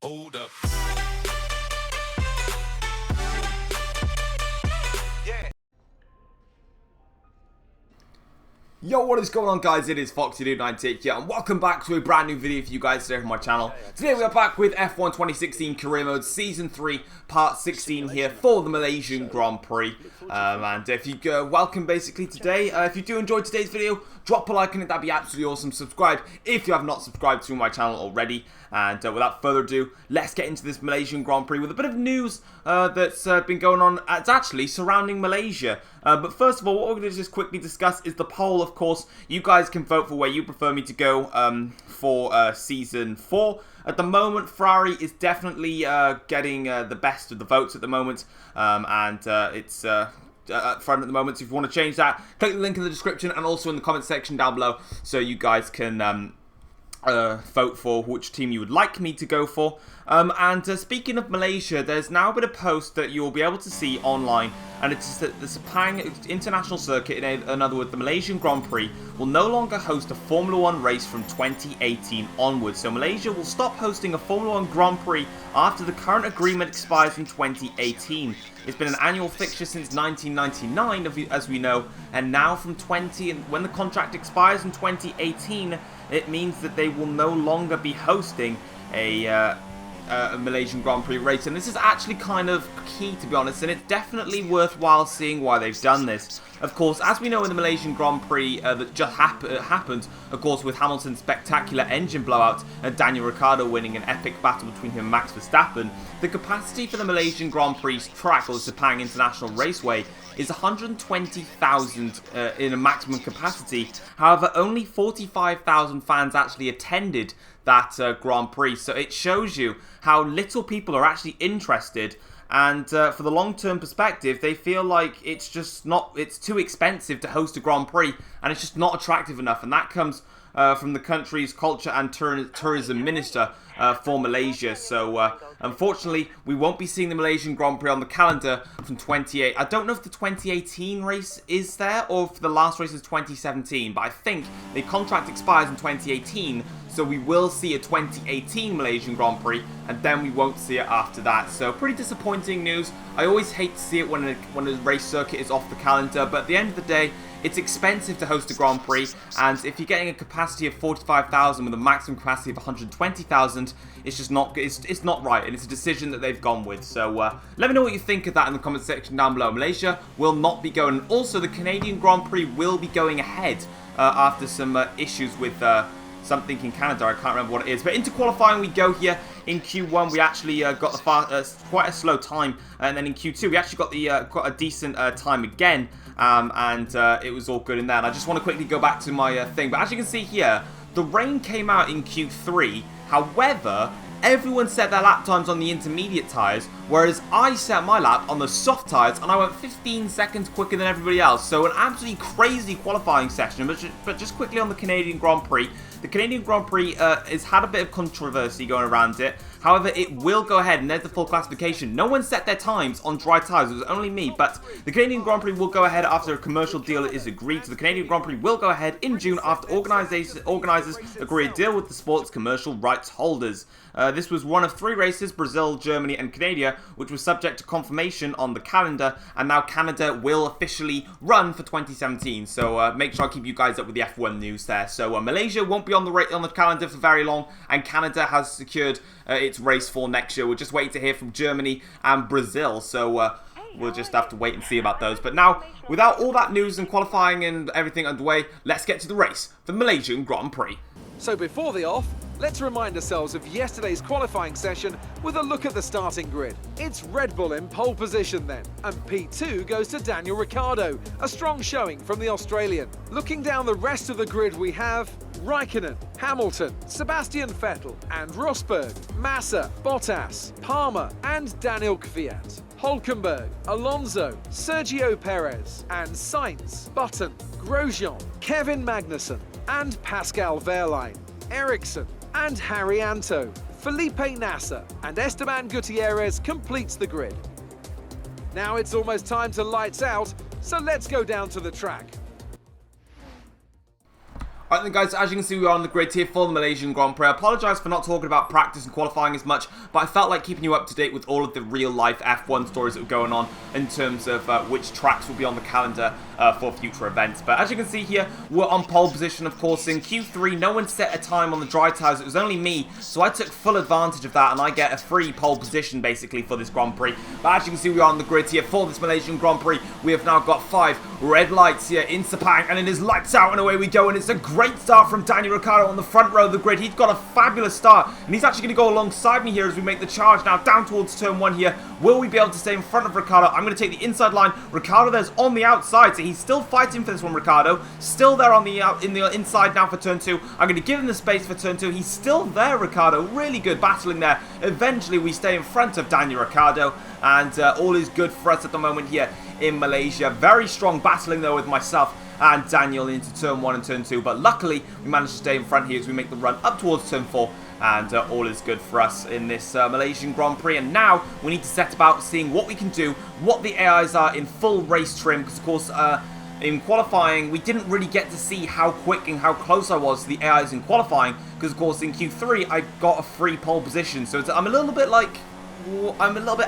Hold up. Yo, what is going on, guys? It is FoxyDude98 here, and welcome back to a brand new video for you guys today from my channel. Today we are back with F1 2016 Career Mode Season 3, Part 16 here for the Malaysian Grand Prix. And if you welcome basically today, if you do enjoy today's video, drop a like on it, that'd be absolutely awesome. Subscribe if you have not subscribed to my channel already. And without further ado, let's get into this Malaysian Grand Prix with a bit of news that's been going on. It's actually surrounding Malaysia. But first of all, what we're going to just quickly discuss is the poll, of course. You guys can vote for where you prefer me to go for Season 4. At the moment, Ferrari is definitely getting the best of the votes at the moment. It's at front at the moment. So if you want to change that, click the link in the description and also in the comment section down below so you guys can vote for which team you would like me to go for. Speaking of Malaysia, there's now been a post that you'll be able to see online, and it's that the Sepang International Circuit, in other words, the Malaysian Grand Prix, will no longer host a Formula 1 race from 2018 onwards. So Malaysia will stop hosting a Formula 1 Grand Prix after the current agreement expires in 2018. It's been an annual fixture since 1999, as we know, and now from when the contract expires in 2018, it means that they will no longer be hosting a Malaysian Grand Prix race, and this is actually kind of key, to be honest, and it's definitely worthwhile seeing why they've done this. Of course, as we know in the Malaysian Grand Prix that just happened, of course, with Hamilton's spectacular engine blowout and Daniel Ricciardo winning an epic battle between him and Max Verstappen, the capacity for the Malaysian Grand Prix track, or the Sepang International Raceway, is 120,000 in a maximum capacity. However, only 45,000 fans actually attended that Grand Prix, so it shows you how little people are actually interested. And for the long-term perspective, they feel like it's too expensive to host a Grand Prix, and it's just not attractive enough. And that comes from the country's culture and tourism minister for Malaysia. So unfortunately, we won't be seeing the Malaysian Grand Prix on the calendar from 28. I don't know if the 2018 race is there or if the last race is 2017, but I think the contract expires in 2018. So we will see a 2018 Malaysian Grand Prix, and then we won't see it after that. So pretty disappointing news. I always hate to see it when a race circuit is off the calendar, but at the end of the day, it's expensive to host a Grand Prix, and if you're getting a capacity of 45,000 with a maximum capacity of 120,000, it's just not it's not right, and it's a decision that they've gone with. So let me know what you think of that in the comment section down below. Malaysia will not be going. Also, the Canadian Grand Prix will be going ahead after some issues with something in Canada. I can't remember what it is. But into qualifying we go here. In Q1 we actually got quite a slow time, and then in Q2 we actually got quite a decent time again, it was all good in there. And I just want to quickly go back to my thing. But as you can see here, the rain came out in Q3. However, everyone set their lap times on the intermediate tyres, whereas I set my lap on the soft tyres, and I went 15 seconds quicker than everybody else. So an absolutely crazy qualifying session. But just quickly on the Canadian Grand Prix. The Canadian Grand Prix has had a bit of controversy going around it. However, it will go ahead, and there's the full classification. No one set their times on dry tyres, it was only me, but the Canadian Grand Prix will go ahead after a commercial deal is agreed. So the Canadian Grand Prix will go ahead in June after organisers agree a deal with the sport's commercial rights holders. This was one of 3 races, Brazil, Germany and Canada, which was subject to confirmation on the calendar, and now Canada will officially run for 2017. So make sure I keep you guys up with the F1 news there. So Malaysia won't be on the calendar for very long, and Canada has secured its race for next year. We're just waiting to hear from Germany and Brazil, so we'll just have to wait and see about those. But now, without all that news and qualifying and everything underway, let's get to the race, the Malaysian Grand Prix. So before the off, let's remind ourselves of yesterday's qualifying session with a look at the starting grid. It's Red Bull in pole position then, and P2 goes to Daniel Ricciardo, a strong showing from the Australian. Looking down the rest of the grid, we have Raikkonen, Hamilton, Sebastian Vettel and Rosberg, Massa, Bottas, Palmer and Daniel Kvyat, Hülkenberg, Alonso, Sergio Perez and Sainz, Button, Grosjean, Kevin Magnussen and Pascal Wehrlein, Ericsson and Harry Anto, Felipe Nasser and Esteban Gutierrez completes the grid. Now it's almost time to lights out, so let's go down to the track. Right then guys, as you can see we are on the grid here for the Malaysian Grand Prix. I apologise for not talking about practice and qualifying as much, but I felt like keeping you up to date with all of the real life F1 stories that were going on in terms of which tracks will be on the calendar for future events. But as you can see here, we're on pole position of course in Q3. No one set a time on the dry tyres, it was only me, so I took full advantage of that and I get a free pole position basically for this Grand Prix. But as you can see we are on the grid here for this Malaysian Grand Prix. We have now got 5 red lights here in Sepang, and it is lights out and away we go, and it's a great start from Daniel Ricciardo on the front row of the grid. He's got a fabulous start, and he's actually going to go alongside me here as we make the charge now down towards turn 1 here. Will we be able to stay in front of Ricciardo? I'm going to take the inside line. Ricciardo there's on the outside, so he's still fighting for this one, Ricciardo. Still there on the inside now for turn 2. I'm going to give him the space for turn 2. He's still there, Ricciardo. Really good battling there. Eventually we stay in front of Daniel Ricciardo, and all is good for us at the moment here in Malaysia. Very strong battling though with myself and Daniel into turn 1 and turn 2, but luckily we managed to stay in front here as we make the run up towards turn 4, and all is good for us in this Malaysian Grand Prix. And now we need to set about seeing what we can do, what the AIs are in full race trim, because of course in qualifying we didn't really get to see how quick and how close I was to the AIs in qualifying, because of course in Q3 I got a free pole position, so I'm a little bit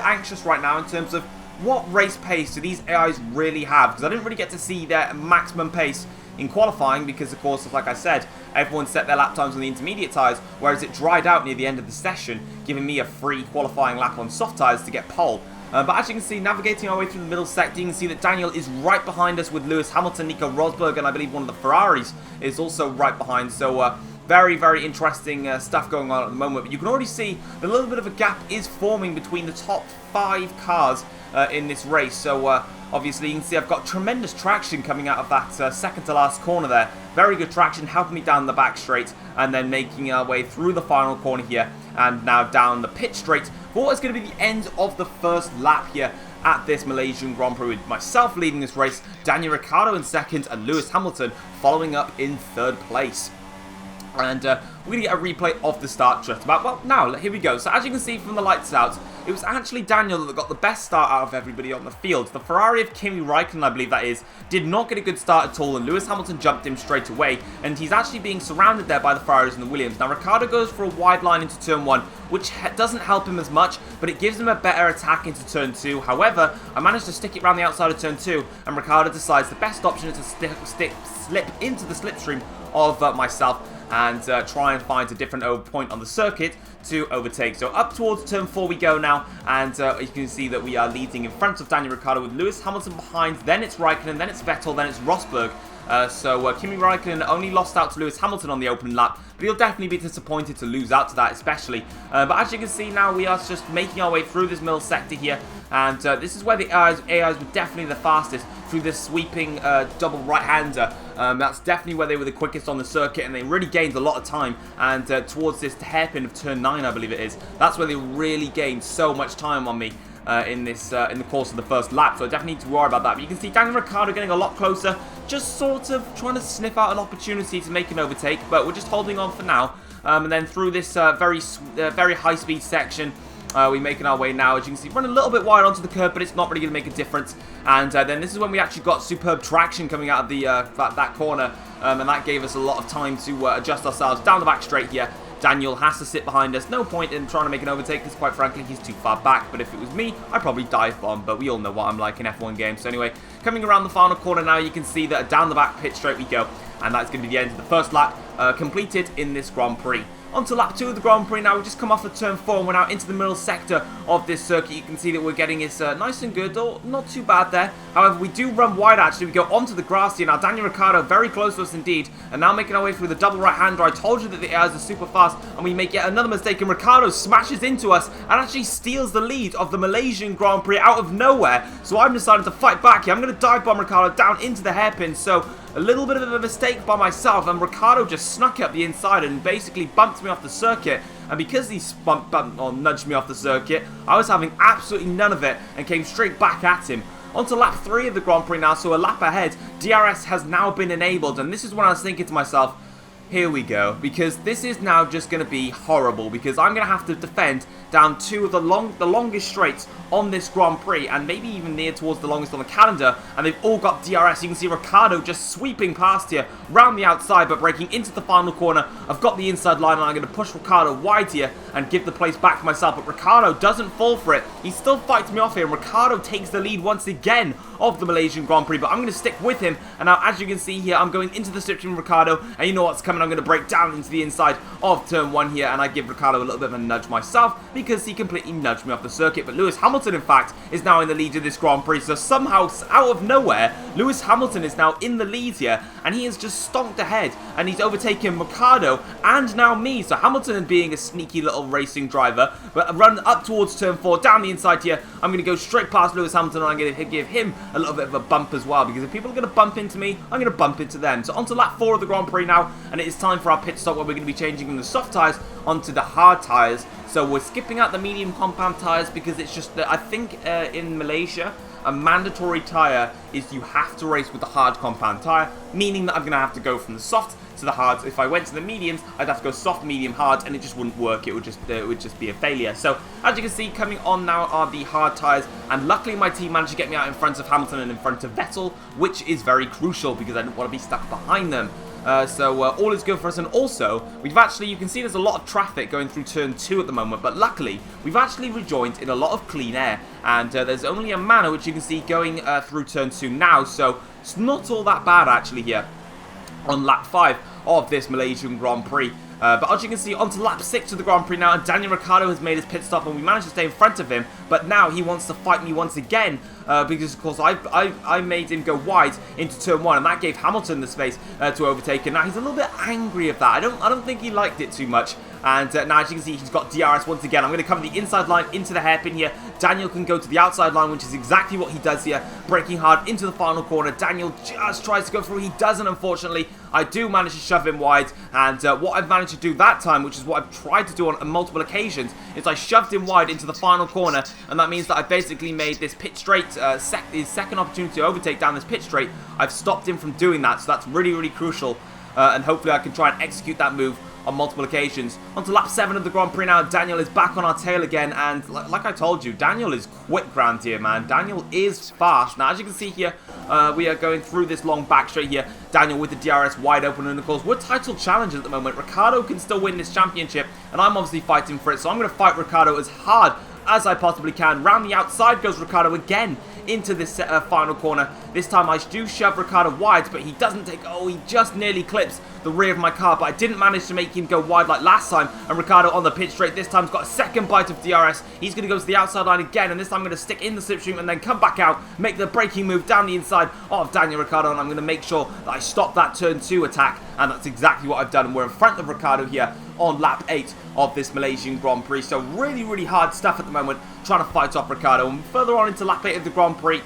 anxious right now in terms of what race pace do these AIs really have, because I didn't really get to see their maximum pace in qualifying because of course, like I said, everyone set their lap times on the intermediate tyres, whereas it dried out near the end of the session, giving me a free qualifying lap on soft tyres to get pole. But as you can see, navigating our way through the middle sector, you can see that Daniel is right behind us with Lewis Hamilton, Nico Rosberg, and I believe one of the Ferraris is also right behind. So very, very interesting stuff going on at the moment. But you can already see that a little bit of a gap is forming between the top 5 cars in this race. So obviously you can see I've got tremendous traction coming out of that second to last corner there. Very good traction, helping me down the back straight, and then making our way through the final corner here, and now down the pit straight for what is going to be the end of the first lap here at this Malaysian Grand Prix, with myself leading this race, Daniel Ricciardo in second, and Lewis Hamilton following up in third place. And we're going to get a replay of the start just about. Well, now, here we go. So as you can see from the lights out, it was actually Daniel that got the best start out of everybody on the field. The Ferrari of Kimi Raikkonen, I believe that is, did not get a good start at all, and Lewis Hamilton jumped him straight away, and he's actually being surrounded there by the Ferraris and the Williams. Now, Ricciardo goes for a wide line into turn 1, which doesn't help him as much, but it gives him a better attack into turn 2. However, I managed to stick it around the outside of turn 2, and Ricciardo decides the best option is to slip into the slipstream of myself, and try and find a different point on the circuit to overtake. So up towards turn 4 we go now, and you can see that we are leading in front of Daniel Ricciardo with Lewis Hamilton behind, then it's Raikkonen, then it's Vettel, then it's Rosberg. So Kimi Raikkonen only lost out to Lewis Hamilton on the open lap, but he'll definitely be disappointed to lose out to that especially. But as you can see now, we are just making our way through this middle sector here, and this is where the AIs were definitely the fastest through this sweeping double right-hander. That's definitely where they were the quickest on the circuit, and they really gained a lot of time, and towards this hairpin of turn 9 I believe it is, that's where they really gained so much time on me. In the course of the first lap, so I definitely need to worry about that. But you can see Daniel Ricciardo getting a lot closer, just sort of trying to sniff out an opportunity to make an overtake, but we're just holding on for now. And then through this very high-speed section, we're making our way now, as you can see, running a little bit wide onto the curb, but it's not really going to make a difference. And then this is when we actually got superb traction coming out of the that corner, and that gave us a lot of time to adjust ourselves down the back straight here. Daniel has to sit behind us. No point in trying to make an overtake because, quite frankly, he's too far back. But if it was me, I'd probably dive bomb. But we all know what I'm like in F1 games. So anyway, coming around the final corner now, you can see that down the back pit straight we go. And that's going to be the end of the first lap completed in this Grand Prix. On to lap 2 of the Grand Prix now. We've just come off of turn 4 and we're now into the middle sector of this circuit. You can see that we're getting this nice and good, or not too bad there. However, we do run wide actually. We go onto the grass here. Now Daniel Ricciardo very close to us indeed, and now making our way through the double right-hander. I told you that the AIs are super fast, and we make yet another mistake, and Ricciardo smashes into us and actually steals the lead of the Malaysian Grand Prix out of nowhere. So I'm deciding to fight back here. I'm going to dive bomb Ricciardo down into the hairpin. So a little bit of a mistake by myself, and Ricciardo just snuck up the inside and basically bumped me off the circuit. And because he nudged me off the circuit, I was having absolutely none of it and came straight back at him. On to lap 3 of the Grand Prix now, so a lap ahead. DRS has now been enabled, and this is when I was thinking to myself, here we go, because this is now just going to be horrible, because I'm going to have to defend down two of the longest straights on this Grand Prix, and maybe even near towards the longest on the calendar, and they've all got DRS. You can see Ricciardo just sweeping past here, round the outside, but breaking into the final corner. I've got the inside line, and I'm going to push Ricciardo wide here and give the place back to myself, but Ricciardo doesn't fall for it. He still fights me off here, and Ricciardo takes the lead once again of the Malaysian Grand Prix, but I'm going to stick with him, and now as you can see here, I'm going into the slipstream with Ricciardo, and you know what's coming. I'm going to break down into the inside of turn 1 here, and I give Ricciardo a little bit of a nudge myself because he completely nudged me off the circuit. But Lewis Hamilton, in fact, is now in the lead of this Grand Prix, so somehow, out of nowhere, Lewis Hamilton is now in the lead here, and he has just stonked ahead, and he's overtaken Ricciardo and now me. So Hamilton, being a sneaky little racing driver, but run up towards turn 4, down the inside here, I'm going to go straight past Lewis Hamilton, and I'm going to give him a little bit of a bump as well, because if people are going to bump into me, I'm going to bump into them. So onto lap 4 of the Grand Prix now, and it is time for our pit stop, where we're going to be changing from the soft tyres onto the hard tyres. So we're skipping out the medium compound tyres, because it's just that I think in Malaysia, a mandatory tyre is you have to race with the hard compound tyre, meaning that I'm going to have to go from the soft to the hards. If I went to the mediums, I'd have to go soft, medium, hard, and it just wouldn't work. It would just be a failure. So as you can see, coming on now are the hard tyres, and luckily my team managed to get me out in front of Hamilton and in front of Vettel, which is very crucial because I didn't want to be stuck behind them. So all is good for us, and also we've actually, you can see there's a lot of traffic going through turn 2 at the moment, but luckily we've actually rejoined in a lot of clean air, and there's only a manor which you can see going through turn 2 now, so it's not all that bad actually here on lap 5 of this Malaysian Grand Prix. But as you can see, onto lap 6 of the Grand Prix now, and Daniel Ricciardo has made his pit stop, and we managed to stay in front of him, but now he wants to fight me once again, because of course I made him go wide into turn 1, and that gave Hamilton the space to overtake, and now he's a little bit angry of that. I don't think he liked it too much. And now, as you can see, he's got DRS once again. I'm going to cover the inside line into the hairpin here. Daniel can go to the outside line, which is exactly what he does here. Braking hard into the final corner. Daniel just tries to go through. He doesn't, unfortunately. I do manage to shove him wide. And what I've managed to do that time, which is what I've tried to do on multiple occasions, is I shoved him wide into the final corner. And that means that I basically made this pit straight, his second opportunity to overtake down this pit straight. I've stopped him from doing that. So that's really, really crucial. And hopefully I can try and execute that move on multiple occasions. On to lap 7 of the Grand Prix now. Daniel is back on our tail again, and like I told you, Daniel is quick round here, man. Daniel is fast. Now, as you can see here, we are going through this long back straight here. Daniel with the DRS wide open, and of course, we're title challengers at the moment. Ricciardo can still win this championship, and I'm obviously fighting for it, so I'm going to fight Ricciardo as hard as I possibly can. Round the outside goes Ricciardo again into this final corner. This time I do shove Ricciardo wide, but he doesn't take, oh, he just nearly clips the rear of my car, but I didn't manage to make him go wide like last time, and Ricciardo on the pit straight this time's got a second bite of DRS. He's going to go to the outside line again, and this time I'm going to stick in the slipstream and then come back out, make the braking move down the inside of Daniel Ricciardo, and I'm going to make sure that I stop that turn 2 attack, and that's exactly what I've done, and we're in front of Ricciardo here on lap 8 of this Malaysian Grand Prix. So really, really hard stuff at the moment, trying to fight off Ricciardo, and further on into lap 8 of the Grand Prix,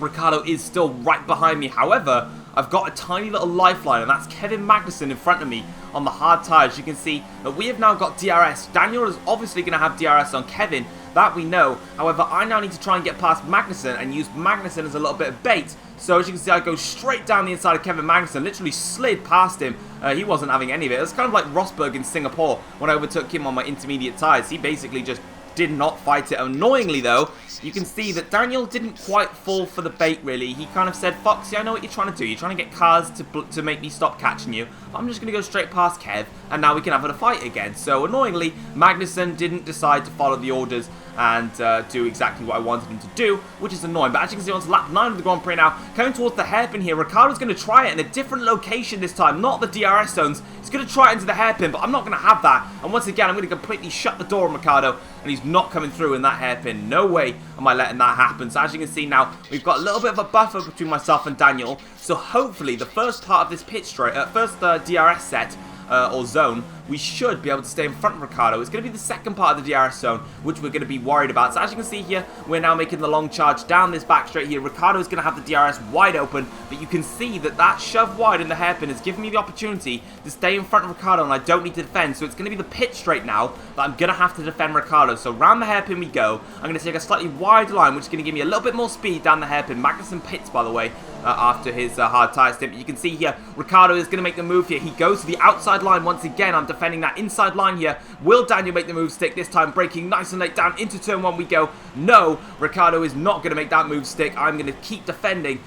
Ricciardo is still right behind me. However, I've got a tiny little lifeline, and that's Kevin Magnussen in front of me on the hard tyres. You can see that we have now got DRS. Daniel is obviously going to have DRS on Kevin, that we know. However, I now need to try and get past Magnussen and use Magnussen as a little bit of bait. So as you can see, I go straight down the inside of Kevin Magnussen, literally slid past him. He wasn't having any of it. It was kind of like Rosberg in Singapore when I overtook him on my intermediate tyres. He basically just did not fight it. Annoyingly though, you can see that Daniel didn't quite fall for the bait really. He kind of said, Foxy, I know what you're trying to do. You're trying to get cars to make me stop catching you. I'm just going to go straight past Kev, and now we can have a fight again. So annoyingly, Magnussen didn't decide to follow the orders and do exactly what I wanted him to do, which is annoying. But as you can see, on to lap 9 of the Grand Prix now, coming towards the hairpin here, Ricciardo's going to try it in a different location this time, not the DRS zones. He's going to try it into the hairpin, but I'm not going to have that. And once again, I'm going to completely shut the door on Ricciardo, and he's not coming through in that hairpin. No way am I letting that happen. So as you can see now, we've got a little bit of a buffer between myself and Daniel. So hopefully, the first part of this pit straight, first DRS set, or zone, we should be able to stay in front of Ricciardo. It's going to be the second part of the DRS zone, which we're going to be worried about. So as you can see here, we're now making the long charge down this back straight here. Ricciardo is going to have the DRS wide open, but you can see that that shove wide in the hairpin has given me the opportunity to stay in front of Ricciardo, and I don't need to defend. So it's going to be the pit straight now that I'm going to have to defend Ricciardo. So round the hairpin we go. I'm going to take a slightly wide line, which is going to give me a little bit more speed down the hairpin. Magnussen pits, by the way. after his hard tire stint. But you can see here, Ricciardo is going to make the move here. He goes to the outside line once again. I'm defending that inside line here. Will Daniel make the move stick? This time braking nice and late down into turn 1 we go. No, Ricciardo is not going to make that move stick. I'm going to keep defending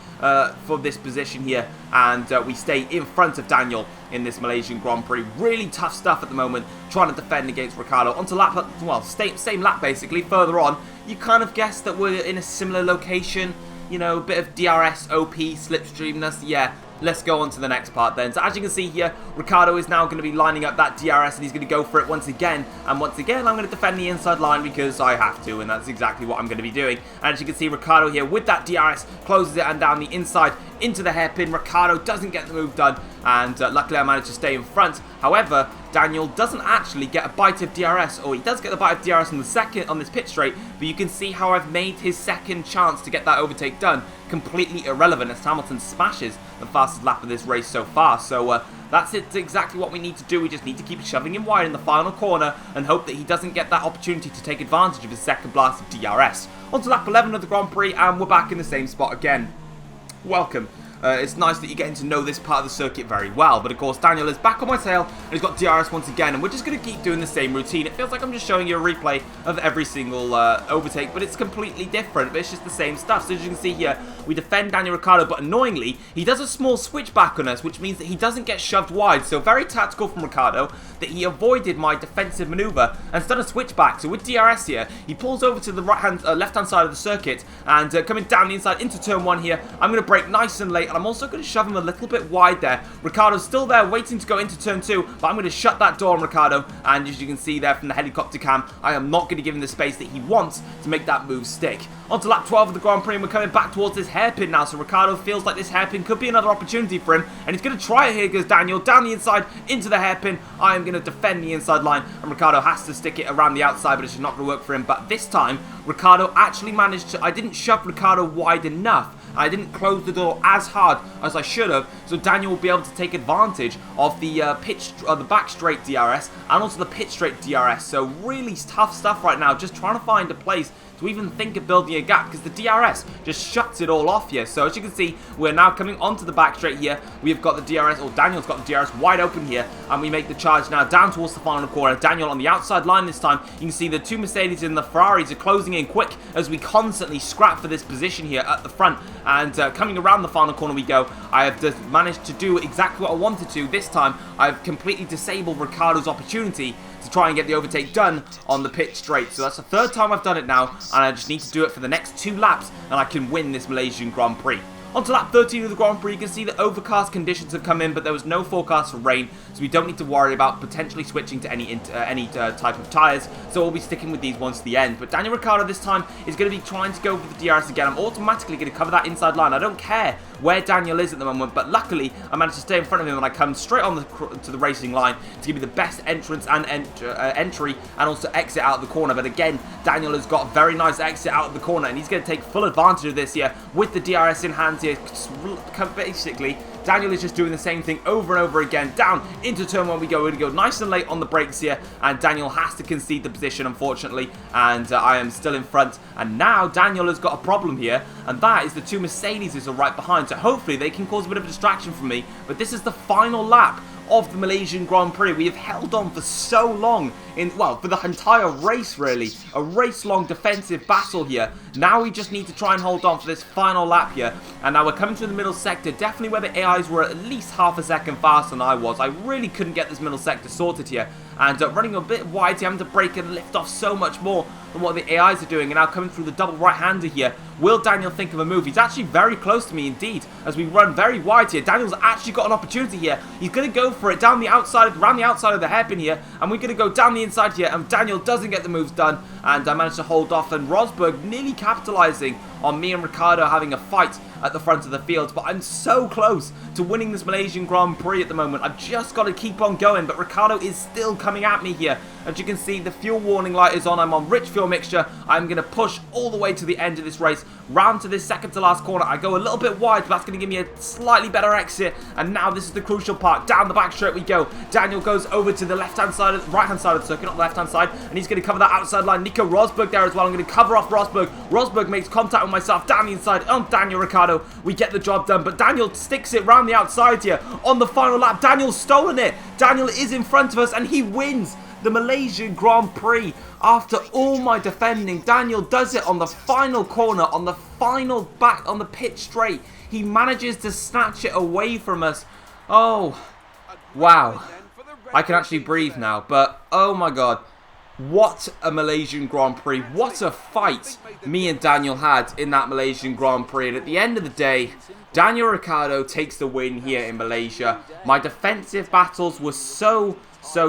for this position here, and we stay in front of Daniel in this Malaysian Grand Prix. Really tough stuff at the moment, trying to defend against Ricciardo. Onto lap, well, same lap basically, further on. You kind of guess that we're in a similar location, you know, a bit of DRS, OP, slipstreamness, yeah. Let's go on to the next part then. So as you can see here, Ricciardo is now going to be lining up that DRS and he's going to go for it once again. And once again, I'm going to defend the inside line because I have to, and that's exactly what I'm going to be doing. And as you can see, Ricciardo here with that DRS closes it and down the inside into the hairpin. Ricciardo doesn't get the move done, and luckily I managed to stay in front. However, Daniel doesn't actually get a bite of DRS, or he does get the bite of DRS on this pit straight, but you can see how I've made his second chance to get that overtake done completely irrelevant as Hamilton smashes the fastest lap of this race so far. So that's exactly what we need to do. We just need to keep shoving him wide in the final corner and hope that he doesn't get that opportunity to take advantage of his second blast of DRS. On to lap 11 of the Grand Prix, and we're back in the same spot again. Welcome. It's nice that you're getting to know this part of the circuit very well, but of course Daniel is back on my tail and he's got DRS once again, and we're just going to keep doing the same routine. It feels like I'm just showing you a replay of every single overtake, but it's completely different, but it's just the same stuff. So as you can see here, we defend Daniel Ricciardo, but annoyingly, he does a small switchback on us, which means that he doesn't get shoved wide. So very tactical from Ricciardo that he avoided my defensive maneuver and done a switchback. So with DRS here, he pulls over to the left-hand side of the circuit, and coming down the inside into turn 1 here, I'm going to brake nice and late, and I'm also going to shove him a little bit wide there. Ricciardo's still there waiting to go into turn 2, but I'm going to shut that door on Ricciardo, and as you can see there from the helicopter cam, I am not going to give him the space that he wants to make that move stick. On to lap 12 of the Grand Prix, and we're coming back towards this hairpin now, so Ricciardo feels like this hairpin could be another opportunity for him, and he's going to try it here. Goes Daniel down the inside into the hairpin. I am going to defend the inside line, and Ricciardo has to stick it around the outside, but it's not going to work for him. But this time, Ricciardo actually managed to, I didn't shove Ricciardo wide enough. I didn't close the door as hard as I should have, so Daniel will be able to take advantage of the the back straight DRS and also the pit straight DRS. So really tough stuff right now, just trying to find a place to even think of building a gap, because the DRS just shuts it all off here. So as you can see, we're now coming onto the back straight here. We've got the DRS, or Daniel's got the DRS wide open here, and we make the charge now down towards the final corner. Daniel on the outside line this time. You can see the two Mercedes and the Ferraris are closing in quick as we constantly scrap for this position here at the front. And coming around the final corner we go. I have just managed to do exactly what I wanted to. This time, I've completely disabled Ricciardo's opportunity to try and get the overtake done on the pit straight. So that's the third time I've done it now, and I just need to do it for the next 2 laps, and I can win this Malaysian Grand Prix. On to lap 13 of the Grand Prix, you can see that overcast conditions have come in, but there was no forecast for rain, so we don't need to worry about potentially switching to any type of tyres, so we'll be sticking with these ones to the end. But Daniel Ricciardo this time is going to be trying to go for the DRS again. I'm automatically going to cover that inside line. I don't care where Daniel is at the moment, but luckily I managed to stay in front of him, and I come straight on to the racing line to give me the best entrance and entry and also exit out of the corner. But again, Daniel has got a very nice exit out of the corner, and he's going to take full advantage of this here with the DRS in hand here. Basically, Daniel is just doing the same thing over and over again. Down into turn 1 we go. We're going to go nice and late on the brakes here, and Daniel has to concede the position, unfortunately, and I am still in front. And now Daniel has got a problem here, and that is the two Mercedes are right behind, so hopefully they can cause a bit of a distraction for me. But this is the final lap of the Malaysian Grand Prix. We have held on for so long, for the entire race really. A race-long defensive battle here. Now we just need to try and hold on for this final lap here. And now we're coming to the middle sector, definitely where the AIs were at least half a second faster than I was. I really couldn't get this middle sector sorted here. And running a bit wide, having to brake and lift off so much more than what the AIs are doing. And now coming through the double right-hander here. Will Daniel think of a move? He's actually very close to me indeed, as we run very wide here. Daniel's actually got an opportunity here. He's going to go for it down the outside, around the outside of the hairpin here, and we're going to go down the inside here, and Daniel doesn't get the moves done, and I managed to hold off, and Rosberg nearly capitalizing on me and Ricciardo having a fight at the front of the field. But I'm so close to winning this Malaysian Grand Prix at the moment. I've just got to keep on going, but Ricciardo is still coming at me here, As you can see, the fuel warning light is on. I'm on rich fuel mixture. I'm going to push all the way to the end of this race, round to this second to last corner. I go a little bit wide, but that's going to give me a slightly better exit. And now this is the crucial part. Down the back straight we go. Daniel goes over to the right-hand side of the circuit, not the left-hand side, and he's going to cover that outside line. Nico Rosberg there as well. I'm going to cover off Rosberg. Rosberg makes contact with myself down the inside on Daniel Ricciardo. We get the job done, but Daniel sticks it round the outside here on the final lap. Daniel's stolen it. Daniel is in front of us, and he wins the Malaysian Grand Prix. After all my defending, Daniel does it on the final corner, on the final back, on the pit straight. He manages to snatch it away from us. Oh, wow. I can actually breathe now, but oh my god. What a Malaysian Grand Prix. What a fight me and Daniel had in that Malaysian Grand Prix. And at the end of the day, Daniel Ricciardo takes the win here in Malaysia. My defensive battles were so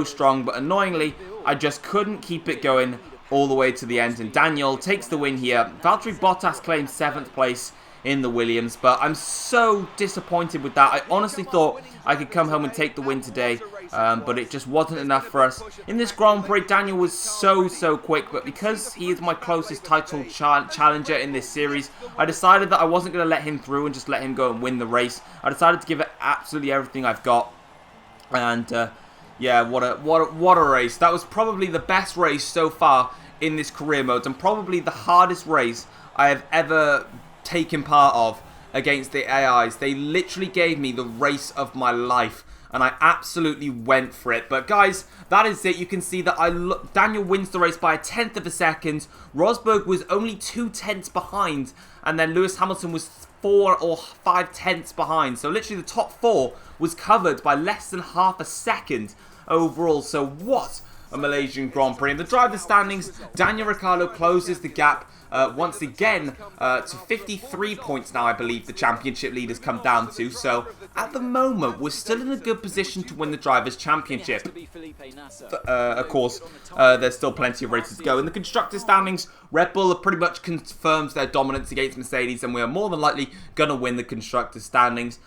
strong, but annoyingly, I just couldn't keep it going all the way to the end. And Daniel takes the win here. Valtteri Bottas claims 7th place in the Williams, but I'm so disappointed with that. I honestly thought I could come home and take the win today, but it just wasn't enough for us. In this Grand Prix, Daniel was so quick, but because he is my closest title challenger in this series, I decided that I wasn't going to let him through and just let him go and win the race. I decided to give it absolutely everything I've got, and yeah, what a race. That was probably the best race so far in this career mode, and probably the hardest race I have ever taken part of against the AIs. They literally gave me the race of my life, and I absolutely went for it. But guys, that is it. You can see that Daniel wins the race by a 1/10 of a second. Rosberg was only 2/10 behind, and then Lewis Hamilton was 4 or 5/10 behind. So literally the top 4 was covered by less than half a second overall. So what a Malaysian Grand Prix. In the driver standings, Daniel Ricciardo closes the gap once again to 53 points now, I believe the championship leaders come down to. So at the moment, we're still in a good position to win the Drivers' Championship. Of course, there's still plenty of races to go. In the constructors' standings, Red Bull pretty much confirms their dominance against Mercedes, and we are more than likely going to win the constructors' standings.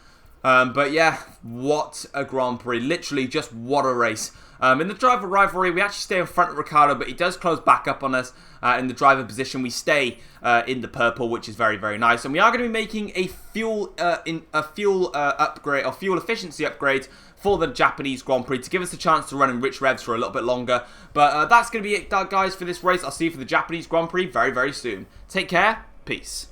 But yeah, what a Grand Prix. Literally, just what a race. In the driver rivalry, we actually stay in front of Ricciardo, but he does close back up on us. In the driver position, we stay in the purple, which is very nice. And we are going to be making a fuel upgrade, or fuel efficiency upgrade for the Japanese Grand Prix to give us a chance to run in rich revs for a little bit longer. But that's going to be it, guys, for this race. I'll see you for the Japanese Grand Prix very soon. Take care. Peace.